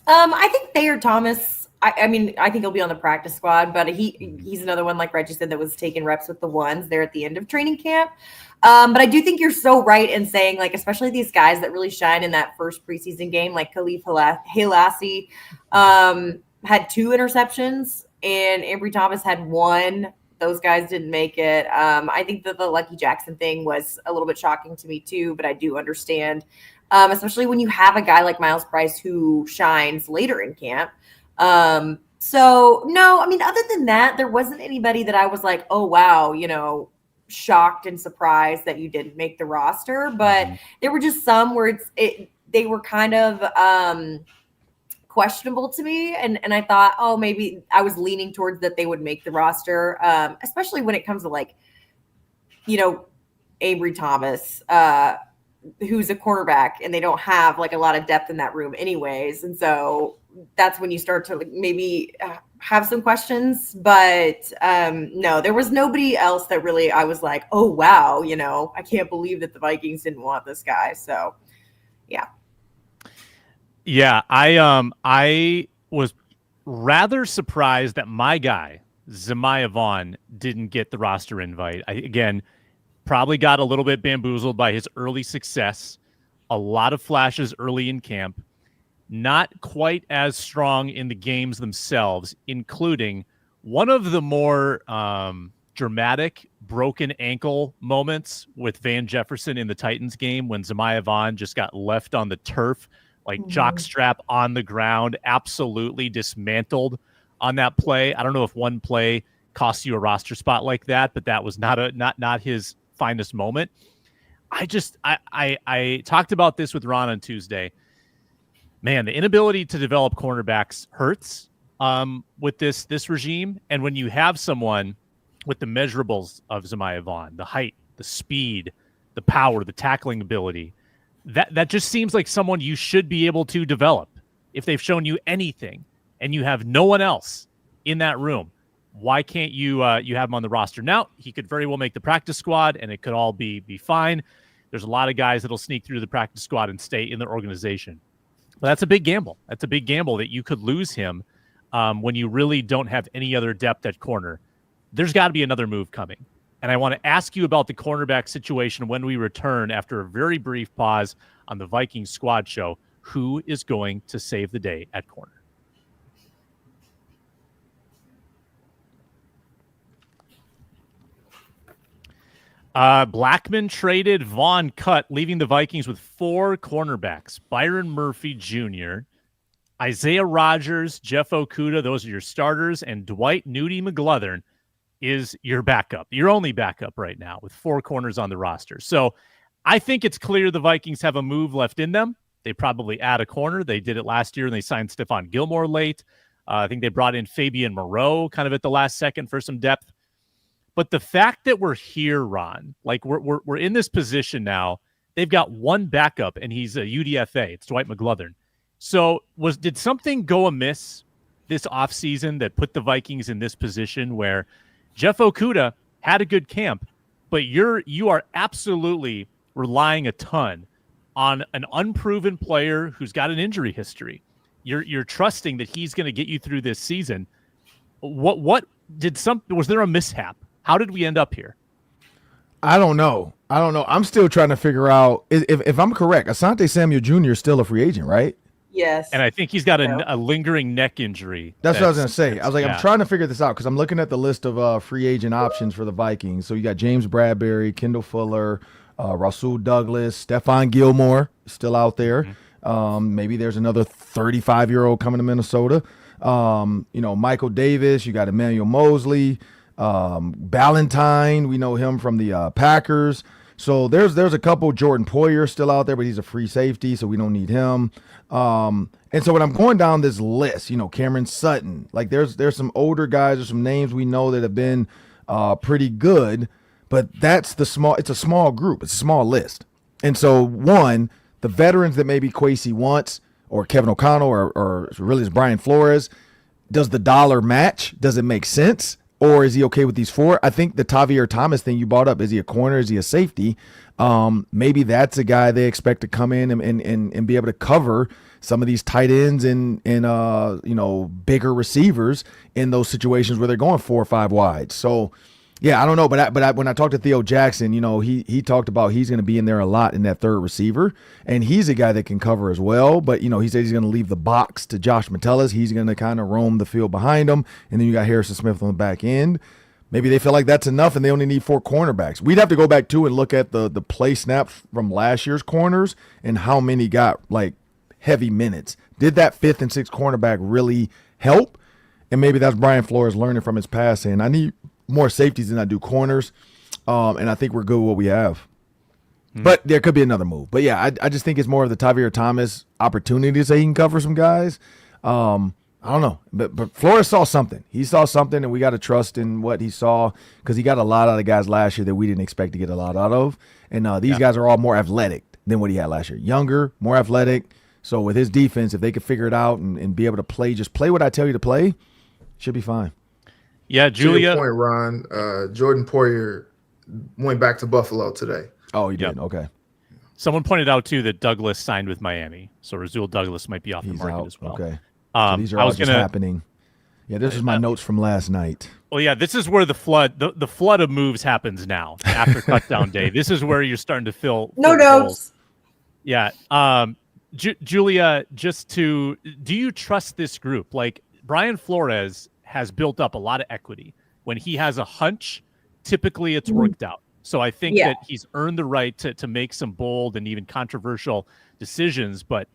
I think Thayer Thomas, I think he'll be on the practice squad, but he's another one, like Reggie said, that was taking reps with the ones there at the end of training camp. But I do think you're so right in saying, like, especially these guys that really shine in that first preseason game, like Khalif Halassi had 2 interceptions and Ambry Thomas had 1. Those guys didn't make it. I think that the Lucky Jackson thing was a little bit shocking to me too, but I do understand, especially when you have a guy like Miles Price who shines later in camp. So no, other than that, there wasn't anybody that I was like, oh, wow, shocked and surprised that you didn't make the roster. But there were just some where they were kind of questionable to me, and I thought, oh, maybe I was leaning towards that they would make the roster, especially when it comes to, like, Ambry Thomas, who's a cornerback, and they don't have like a lot of depth in that room anyways, and so that's when you start to maybe have some questions. But no, there was nobody else that really I was like, oh wow, I can't believe that the Vikings didn't want this guy. So yeah. Yeah, I was rather surprised that my guy, Zemaiah Vaughn, didn't get the roster invite. Again, probably got a little bit bamboozled by his early success. A lot of flashes early in camp. Not quite as strong in the games themselves, including one of the more dramatic broken ankle moments with Van Jefferson in the Titans game when Zemaiah Vaughn just got left on the turf, like jockstrap on the ground, absolutely dismantled on that play. I don't know if one play costs you a roster spot like that, but that was not his finest moment. I talked about this with Ron on Tuesday. Man, the inability to develop cornerbacks hurts with this regime. And when you have someone with the measurables of Zemaiah Vaughn, the height, the speed, the power, the tackling ability, that just seems like someone you should be able to develop if they've shown you anything, and you have no one else in that room. Why can't you have him on the roster? Now, he could very well make the practice squad, and it could all be fine. There's a lot of guys that'll sneak through the practice squad and stay in the organization. But that's a big gamble. That's a big gamble that you could lose him when you really don't have any other depth at corner. There's got to be another move coming. And I want to ask you about the cornerback situation when we return after a very brief pause on the Vikings Squad Show. Who is going to save the day at corner? Blackman traded, Vaughn cut, leaving the Vikings with 4 cornerbacks. Byron Murphy Jr., Isaiah Rodgers, Jeff Okudah, those are your starters, and Dwight Nudie McGlothern is your backup, your only backup right now, with 4 corners on the roster. So I think it's clear the Vikings have a move left in them. They probably add a corner. They did it last year, and they signed Stephon Gilmore late. I think they brought in Fabian Moreau kind of at the last second for some depth. But the fact that we're here, Ron, like we're in this position now they've got one backup, and he's a UDFA. It's Dwight McGlothern. So did something go amiss this offseason that put the Vikings in this position where Jeff Okudah had a good camp, but you are absolutely relying a ton on an unproven player who's got an injury history. You're trusting that he's going to get you through this season. Was there a mishap? How did we end up here? I don't know. I'm still trying to figure out if I'm correct. Asante Samuel Jr. is still a free agent, right? Yes. And I think he's got a lingering neck injury. That's what I was going to say. I was like, yeah. I'm trying to figure this out because I'm looking at the list of free agent options for the Vikings. So you got James Bradbury, Kendall Fuller, Rasul Douglas, Stephon Gilmore still out there. Mm-hmm. Maybe there's another 35-year-old coming to Minnesota. Michael Davis. You got Emmanuel Mosley, Ballantyne. We know him from the Packers. So there's a couple. Jordan Poyer still out there, but he's a free safety, so we don't need him. And so when I'm going down this list, Cameron Sutton, like there's some older guys, there's some names we know that have been pretty good, but it's a small group. It's a small list. And so the veterans that maybe Kwesi wants, or Kevin O'Connell, or really it's Brian Flores, does the dollar match? Does it make sense? Or is he okay with these four? I think the Tavier Thomas thing you brought up, is he a corner? Is he a safety? Maybe that's a guy they expect to come in and be able to cover some of these tight ends and bigger receivers in those situations where they're going 4 or 5 wide. So, yeah, I don't know. But when I talked to Theo Jackson, he talked about he's going to be in there a lot in that third receiver. And he's a guy that can cover as well. But, he said he's going to leave the box to Josh Metellus. He's going to kind of roam the field behind him. And then you got Harrison Smith on the back end. Maybe they feel like that's enough and they only need 4 cornerbacks. We'd have to go back too and look at the play snaps from last year's corners and how many got like heavy minutes. Did that 5th and 6th cornerback really help? And maybe that's Brian Flores learning from his past saying, I need more safeties than I do corners. And I think we're good with what we have. But there could be another move. But yeah, I just think it's more of the Tavier Thomas opportunity to say he can cover some guys. I don't know. But Flores saw something. He saw something, and we got to trust in what he saw because he got a lot out of guys last year that we didn't expect to get a lot out of. And these guys are all more athletic than what he had last year. Younger, more athletic. So with his defense, if they could figure it out and be able to play what I tell you to play, should be fine. Yeah, Julia. To your point, Ron, Jordan Poyer went back to Buffalo today. Oh, he did? Okay. Someone pointed out, too, that Douglas signed with Miami. So Rasul Douglas might be off the market out. as well. Okay. So these are all just happening. Yeah, this is my notes from last night. Well, yeah, this is where the flood of moves happens now after cutdown day. This is where you're starting to fill no notes. Yeah. Julia, do you trust this group? Like, Brian Flores has built up a lot of equity. When he has a hunch, typically it's worked out. So I think that he's earned the right to make some bold and even controversial decisions, but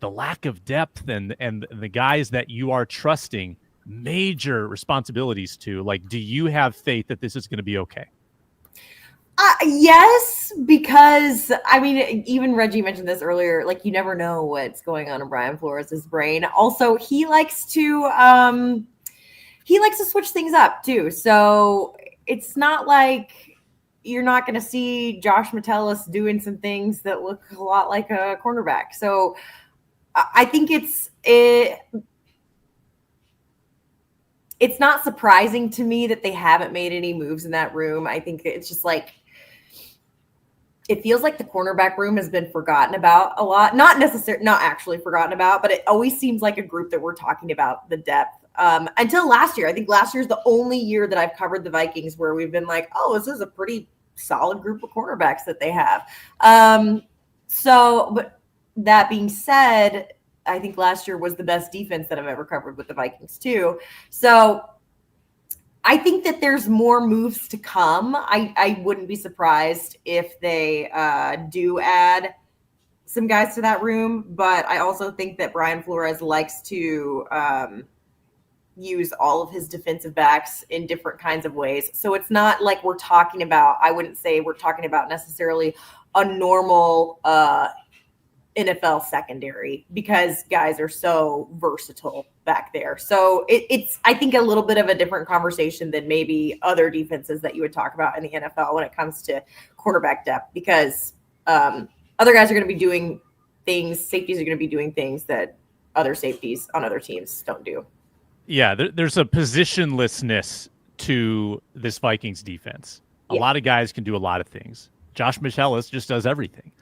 the lack of depth and the guys that you are trusting major responsibilities to, like, do you have faith that this is going to be okay? Yes, because I mean, even Reggie mentioned this earlier, like you never know what's going on in Brian Flores' brain. Also, he likes to switch things up too. So it's not like you're not going to see Josh Metellus doing some things that look a lot like a cornerback. So I think it's not surprising to me that they haven't made any moves in that room. I think it's just like, it feels like the cornerback room has been forgotten about a lot. Not actually forgotten about, but it always seems like a group that we're talking about the depth. Until last year. I think last year is the only year that I've covered the Vikings where we've been like, oh, this is a pretty solid group of cornerbacks that they have. But that being said, I think last year was the best defense that I've ever covered with the Vikings too. So I think that there's more moves to come. I wouldn't be surprised if they do add some guys to that room, but I also think that Brian Flores likes to use all of his defensive backs in different kinds of ways. So it's not like I wouldn't say we're talking about necessarily a normal NFL secondary because guys are so versatile back there. So it's, I think, a little bit of a different conversation than maybe other defenses that you would talk about in the NFL when it comes to quarterback depth, because other guys are going to be doing things. Safeties are going to be doing things that other safeties on other teams don't do. Yeah, there's a positionlessness to this Vikings defense. A lot of guys can do a lot of things. Josh Michelis just does everything.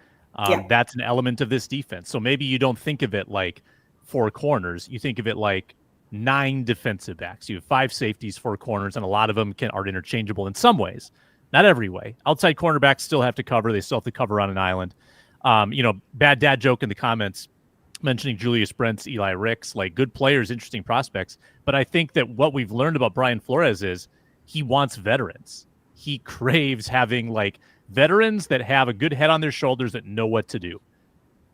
That's an element of this defense. So maybe you don't think of it like 4 corners. You think of it like 9 defensive backs. You have 5 safeties, 4 corners, and a lot of them are interchangeable in some ways. Not every way. Outside cornerbacks still have to cover. They still have to cover on an island. Bad dad joke in the comments mentioning Julius Brents, Eli Ricks, like good players, interesting prospects. But I think that what we've learned about Brian Flores is he wants veterans. He craves having like veterans that have a good head on their shoulders that know what to do.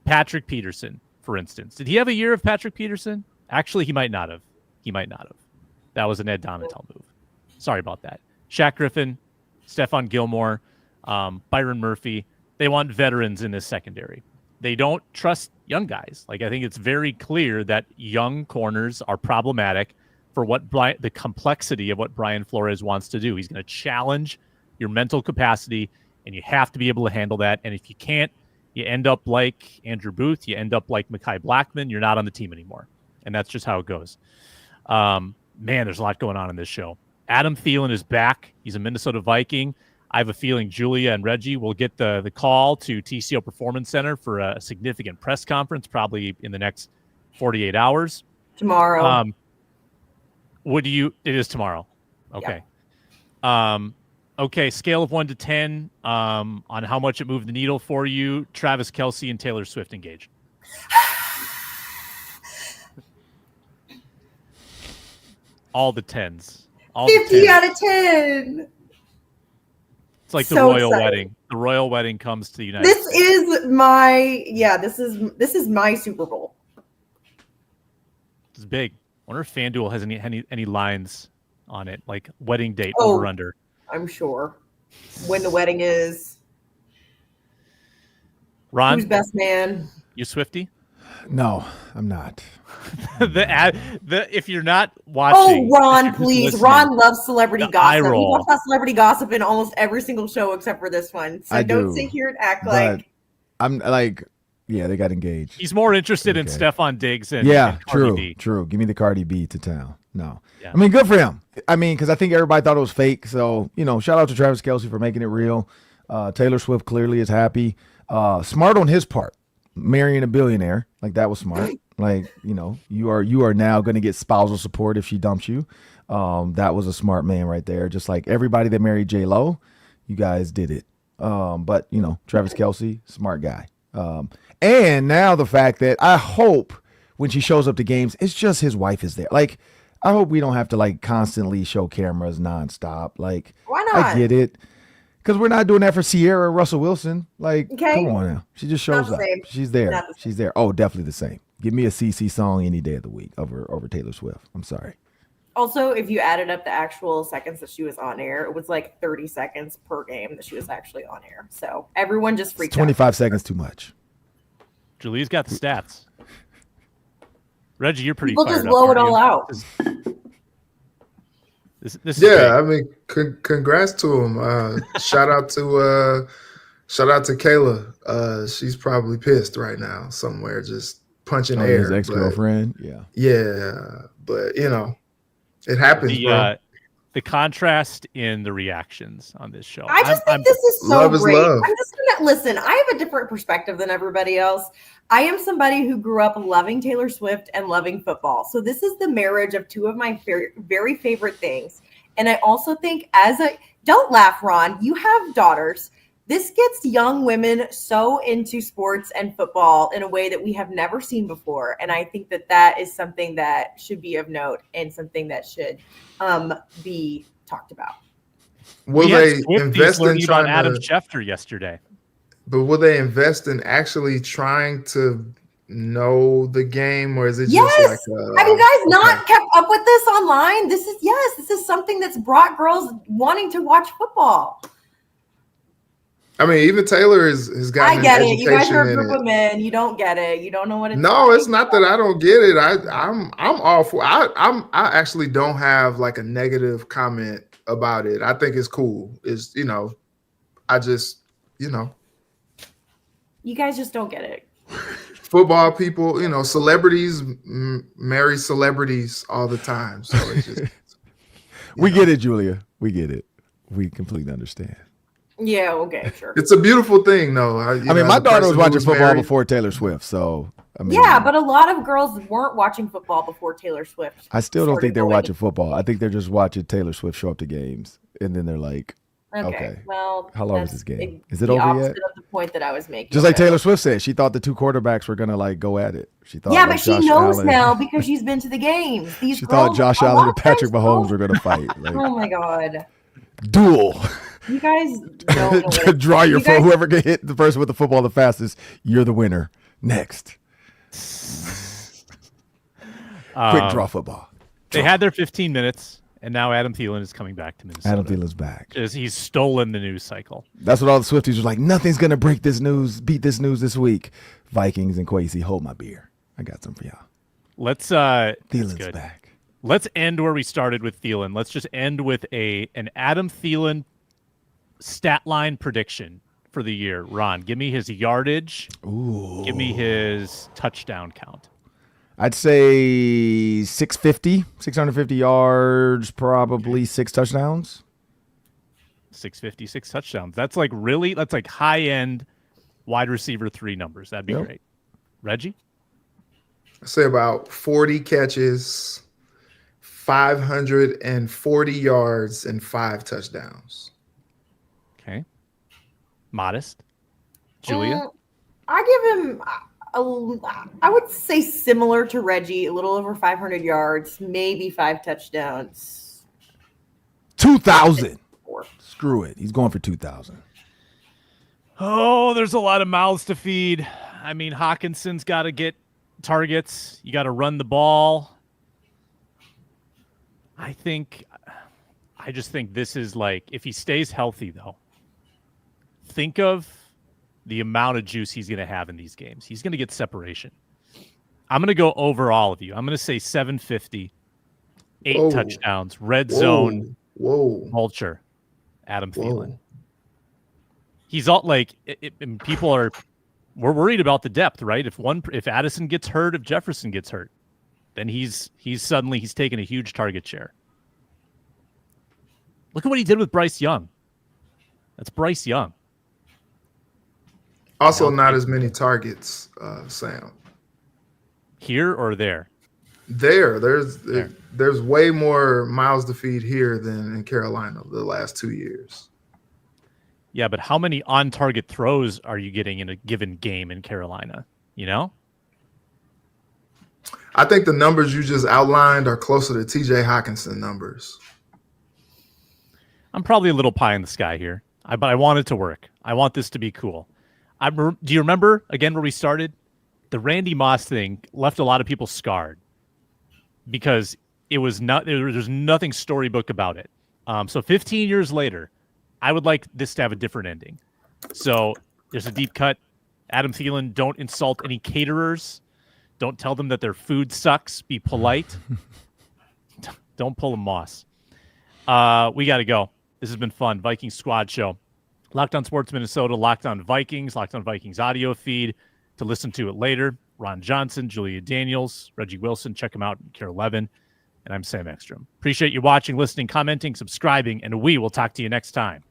Patrick Peterson, for instance. Did he have a year of Patrick Peterson? Actually, he might not have. That was an Ed Donatel move. Sorry about that. Shaq Griffin, Stephon Gilmore, Byron Murphy. They want veterans in this secondary. They don't trust young guys. Like, I think it's very clear that young corners are problematic for what the complexity of what Brian Flores wants to do. He's going to challenge your mental capacity, and you have to be able to handle that. And if you can't, you end up like Andrew Booth. You end up like Mekhi Blackman. You're not on the team anymore. And that's just how it goes. Man, there's a lot going on in this show. Adam Thielen is back. He's a Minnesota Viking. I have a feeling Julia and Reggie will get the call to TCO Performance Center for a significant press conference, probably in the next 48 hours. Tomorrow. It is tomorrow. Okay. Yeah. Okay. Scale of 1 to 10 on how much it moved the needle for you. Travis Kelce and Taylor Swift engaged. All the 10s. 50 out of 10. It's like the royal wedding. The royal wedding comes to the United States. This is my Super Bowl. It's big. I wonder if FanDuel has any lines on it, like wedding date over under. I'm sure. When the wedding is. Ron, who's best man? You Swiftie? No, I'm not. If you're not watching, Ron, please. Ron loves celebrity gossip. He talks about celebrity gossip in almost every single show except for this one. So don't sit here and act like I'm like, yeah, they got engaged. He's more interested in Stephon Diggs and Cardi B. True. Give me the Cardi B to town. No, I mean, good for him. I mean, because I think everybody thought it was fake. So shout out to Travis Kelce for making it real. Taylor Swift clearly is happy. Smart on his part, marrying a billionaire. Like, that was smart. Like, you are now going to get spousal support if she dumps you. That was a smart man right there. Just like everybody that married J-Lo, you guys did it. But Travis Kelce, smart guy. And now the fact that I hope when she shows up to games, it's just his wife is there. Like, I hope we don't have to like constantly show cameras nonstop. Like, why not? I get it. Because we're not doing that for Sierra or Russell Wilson. Like, come on now. She just shows up. She's there. She's there. Oh, definitely the same. Give me a CC song any day of the week over Taylor Swift. I'm sorry. Also, if you added up the actual seconds that she was on air, it was like 30 seconds per game that she was actually on air. So everyone just freaked out. 25 seconds too much. Julie's got the stats. Reggie, you're pretty We'll fired just blow it all out. This is big. I mean, congrats to him. Shout out to Kayla. She's probably pissed right now somewhere, just punching air. His ex-girlfriend. Yeah, but it happens, bro. The contrast in the reactions on this show. I just think this is so great. Love. I'm just gonna listen. I have a different perspective than everybody else. I am somebody who grew up loving Taylor Swift and loving football. So this is the marriage of two of my very favorite things. And I also think don't laugh, Ron, you have daughters. This gets young women so into sports and football in a way that we have never seen before. And I think that is something that should be of note and something that should be talked about. Will they invest in trying Adam Schefter yesterday? But will they invest in actually trying to know the game, or is it just like have you guys not kept up with this online? This is something that's brought girls wanting to watch football. I mean, even Taylor has got. I get it. You guys are a group of men. You don't get it. You don't know what it's. No, it's not that I don't get it. I'm all for. I actually don't have like a negative comment about it. I think it's cool. It's I just You guys just don't get it. Football people, celebrities marry celebrities all the time. So it's just, we get it, Julia. We get it. We completely understand. Yeah, okay, sure. It's a beautiful thing, though. My daughter was watching football before Taylor Swift, so yeah, but a lot of girls weren't watching football before Taylor Swift. I still don't think they're watching football. I think they're just watching Taylor Swift show up to games, and then they're like, okay, well, how long is this game? Is it the over opposite yet? of the point that I was making. Just like Taylor Swift said, she thought the two quarterbacks were gonna like go at it. She thought, yeah, but she knows now because she's been to the games. She thought Josh Allen and Patrick Mahomes were gonna fight. Like, oh my god, duel. You guys don't know draw your phone. Whoever can hit the person with the football the fastest, you're the winner. Next. Quick draw football. They had their 15 minutes, and now Adam Thielen is coming back to Minnesota. Adam Thielen's back. He's stolen the news cycle. That's what all the Swifties were like. Nothing's gonna beat this news this week. Vikings and Kwesi, hold my beer. I got some for y'all. Thielen's back. Let's end where we started with Thielen. Let's just end with an Adam Thielen stat line prediction for the year. Ron, give me his yardage. Ooh. Give me his touchdown count. I'd say 650 yards, probably 6 touchdowns. 650, 6 touchdowns. That's like high-end wide receiver 3 numbers. That'd be great. Reggie? I say about 40 catches, 540 yards, and 5 touchdowns. Okay. Modest. Julia? I give him, I would say similar to Reggie, a little over 500 yards, maybe 5 touchdowns. 2,000. Screw it. He's going for 2,000. Oh, there's a lot of mouths to feed. I mean, Hawkinson's got to get targets. You got to run the ball. I just think this is like, if he stays healthy, though, think of the amount of juice he's going to have in these games. He's going to get separation. I'm going to go over all of you. I'm going to say 750, 8 touchdowns, red zone, vulture, Adam Thielen. He's all like, we're worried about the depth, right? If Addison gets hurt, if Jefferson gets hurt, then he's taken a huge target share. Look at what he did with Bryce Young. That's Bryce Young. Also, not as many targets, Sam. Here or there? There's way more mouths to feed here than in Carolina the last 2 years. Yeah, but how many on-target throws are you getting in a given game in Carolina? You know? I think the numbers you just outlined are closer to TJ Hawkinson numbers. I'm probably a little pie in the sky here, but I want it to work. I want this to be cool. Do you remember, again, where we started? The Randy Moss thing left a lot of people scarred because there's nothing storybook about it. So 15 years later, I would like this to have a different ending. So there's a deep cut. Adam Thielen, don't insult any caterers. Don't tell them that their food sucks. Be polite. Don't pull a Moss. We got to go. This has been fun. Viking Squad Show. Locked On Sports Minnesota, Locked On Vikings, Locked On Vikings audio feed to listen to it later. Ron Johnson, Julia Daniels, Reggie Wilson. Check them out in Care 11. And I'm Sam Ekstrom. Appreciate you watching, listening, commenting, subscribing, and we will talk to you next time.